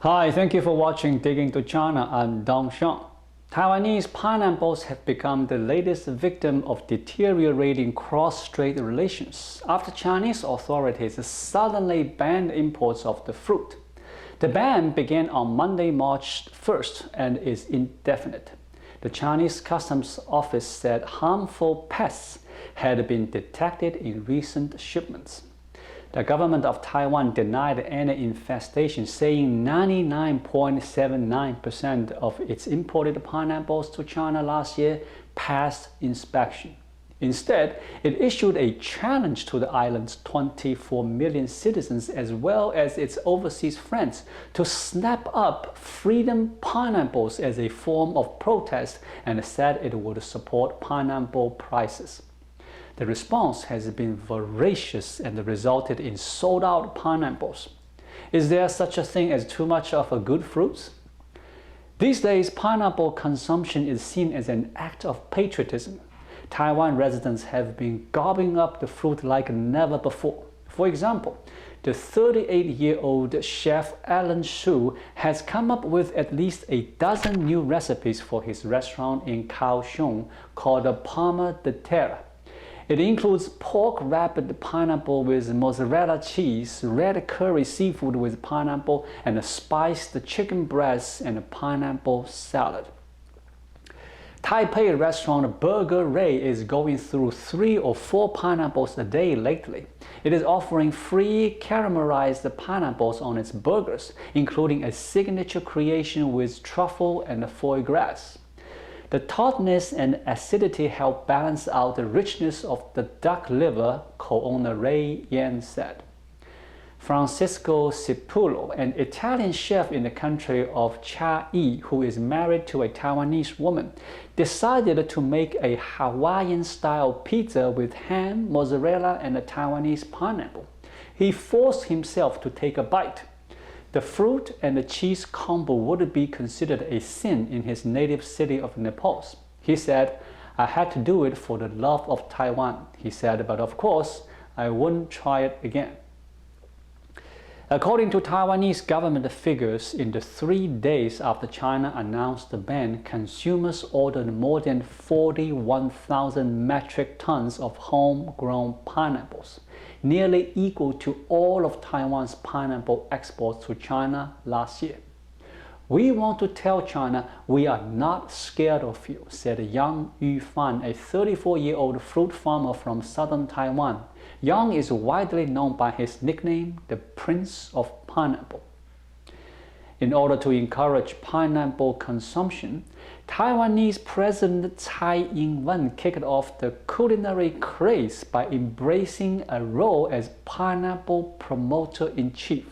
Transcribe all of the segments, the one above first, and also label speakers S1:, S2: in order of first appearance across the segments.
S1: Hi, thank you for watching Digging to China. I'm Dong Xiang. Taiwanese pineapples have become the latest victim of deteriorating cross-strait relations after Chinese authorities suddenly banned imports of the fruit. The ban began on Monday, March 1st and is indefinite. The Chinese Customs Office said harmful pests had been detected in recent shipments. The government of Taiwan denied any infestation, saying 99.79% of its imported pineapples to China last year passed inspection. Instead, it issued a challenge to the island's 24 million citizens as well as its overseas friends to snap up freedom pineapples as a form of protest and said it would support pineapple prices. The response has been voracious and resulted in sold-out pineapples. Is there such a thing as too much of a good fruit? These days, pineapple consumption is seen as an act of patriotism. Taiwan residents have been gobbling up the fruit like never before. For example, the 38-year-old chef Alan Shu has come up with at least a dozen new recipes for his restaurant in Kaohsiung called Parma de Terre. It includes pork-wrapped pineapple with mozzarella cheese, red curry seafood with pineapple, and a spiced chicken breast and a pineapple salad. Taipei restaurant Burger Ray is going through 3 or 4 pineapples a day lately. It is offering free caramelized pineapples on its burgers, including a signature creation with truffle and foie gras. The tartness and acidity help balance out the richness of the duck liver, co-owner Ray Yan said. Francisco Cipulo, an Italian chef in the country of Cha-i, who is married to a Taiwanese woman, decided to make a Hawaiian-style pizza with ham, mozzarella, and a Taiwanese pineapple. He forced himself to take a bite. The fruit and the cheese combo would be considered a sin in his native city of Naples. He said, "I had to do it for the love of Taiwan," he said, "but of course, I wouldn't try it again." According to Taiwanese government figures, in the 3 days after China announced the ban, consumers ordered more than 41,000 metric tons of homegrown pineapples, nearly equal to all of Taiwan's pineapple exports to China last year. "We want to tell China we are not scared of you," said Yang Yufan, a 34-year-old fruit farmer from southern Taiwan. Yang is widely known by his nickname, the Prince of Pineapple. In order to encourage pineapple consumption, Taiwanese President Ing-wen kicked off the culinary craze by embracing a role as pineapple promoter-in-chief.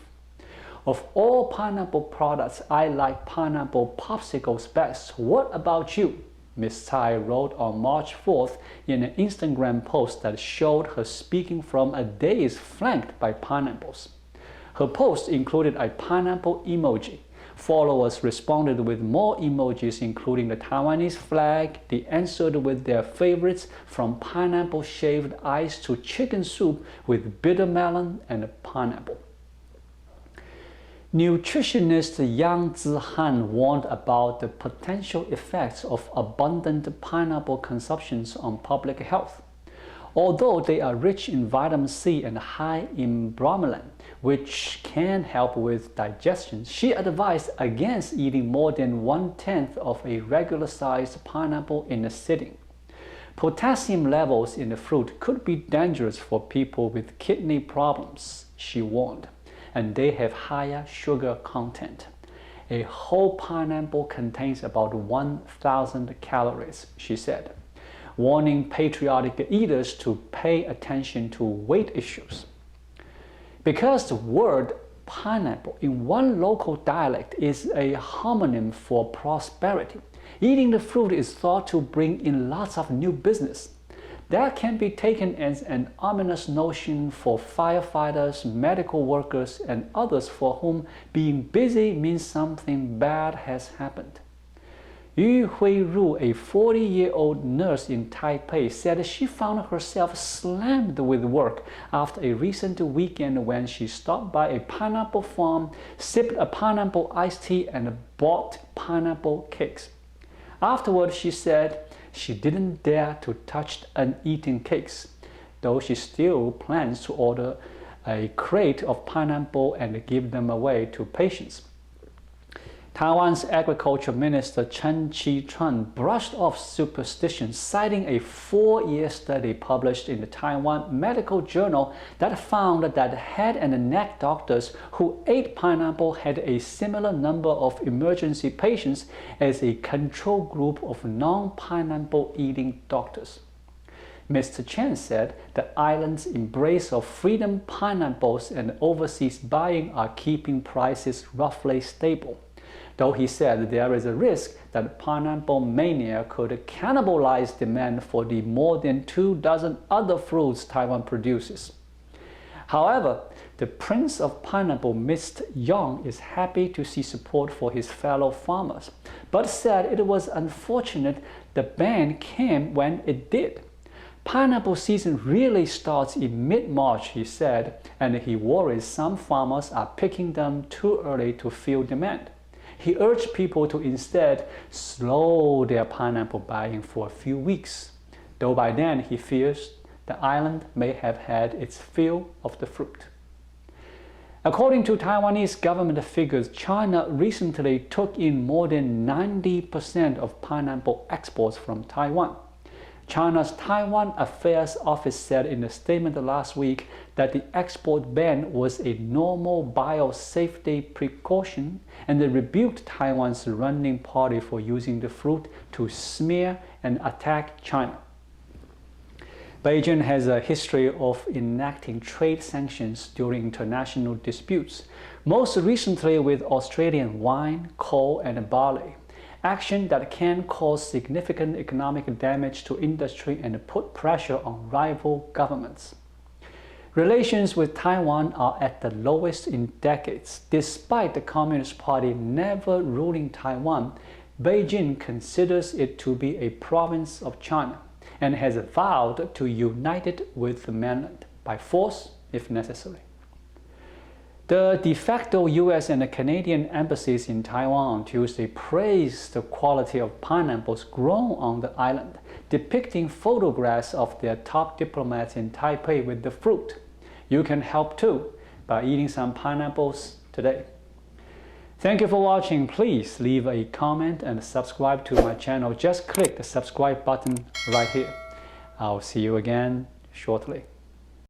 S1: "Of all pineapple products, I like pineapple popsicles best. What about you?" Ms. Tsai wrote on March 4th in an Instagram post that showed her speaking from a dais flanked by pineapples. Her post included a pineapple emoji. Followers responded with more emojis, including the Taiwanese flag. They answered with their favorites, from pineapple shaved ice to chicken soup with bitter melon and pineapple. Nutritionist Yang Zihan warned about the potential effects of abundant pineapple consumptions on public health. Although they are rich in vitamin C and high in bromelain, which can help with digestion, she advised against eating more than 1/10 of a regular-sized pineapple in a sitting. Potassium levels in the fruit could be dangerous for people with kidney problems, she warned, and they have higher sugar content. "A whole pineapple contains about 1,000 calories, she said, warning patriotic eaters to pay attention to weight issues. Because the word pineapple in one local dialect is a homonym for prosperity, eating the fruit is thought to bring in lots of new business. That can be taken as an ominous notion for firefighters, medical workers, and others for whom being busy means something bad has happened. Yu Hui-ru, a 40-year-old nurse in Taipei, said she found herself slammed with work after a recent weekend when she stopped by a pineapple farm, sipped a pineapple iced tea, and bought pineapple cakes. Afterward, she said she didn't dare to touch uneaten cakes, though she still plans to order a crate of pineapple and give them away to patients. Taiwan's Agriculture Minister Chen Chi-chun brushed off superstition, citing a 4-year study published in the Taiwan Medical Journal that found that head and neck doctors who ate pineapple had a similar number of emergency patients as a control group of non-pineapple eating doctors. Mr. Chen said the island's embrace of freedom pineapples and overseas buying are keeping prices roughly stable, though he said there is a risk that pineapple mania could cannibalize demand for the more than 24 other fruits Taiwan produces. However, the Prince of Pineapple, Mr. Yang, is happy to see support for his fellow farmers, but said it was unfortunate the ban came when it did. Pineapple season really starts in mid-March, he said, and he worries some farmers are picking them too early to fill demand. He urged people to instead slow their pineapple buying for a few weeks, though by then he fears the island may have had its fill of the fruit. According to Taiwanese government figures, China recently took in more than 90% of pineapple exports from Taiwan. China's Taiwan Affairs Office said in a statement last week that the export ban was a normal biosafety precaution, and they rebuked Taiwan's ruling party for using the fruit to smear and attack China. Beijing has a history of enacting trade sanctions during international disputes, most recently with Australian wine, coal, and barley. Action that can cause significant economic damage to industry and put pressure on rival governments. Relations with Taiwan are at the lowest in decades. Despite the Communist Party never ruling Taiwan, Beijing considers it to be a province of China and has vowed to unite it with the mainland by force if necessary. The de facto US and Canadian embassies in Taiwan on Tuesday praised the quality of pineapples grown on the island, depicting photographs of their top diplomats in Taipei with the fruit. You can help too by eating some pineapples today. Thank you for watching. Please leave a comment and subscribe to my channel. Just click the subscribe button right here. I'll see you again shortly.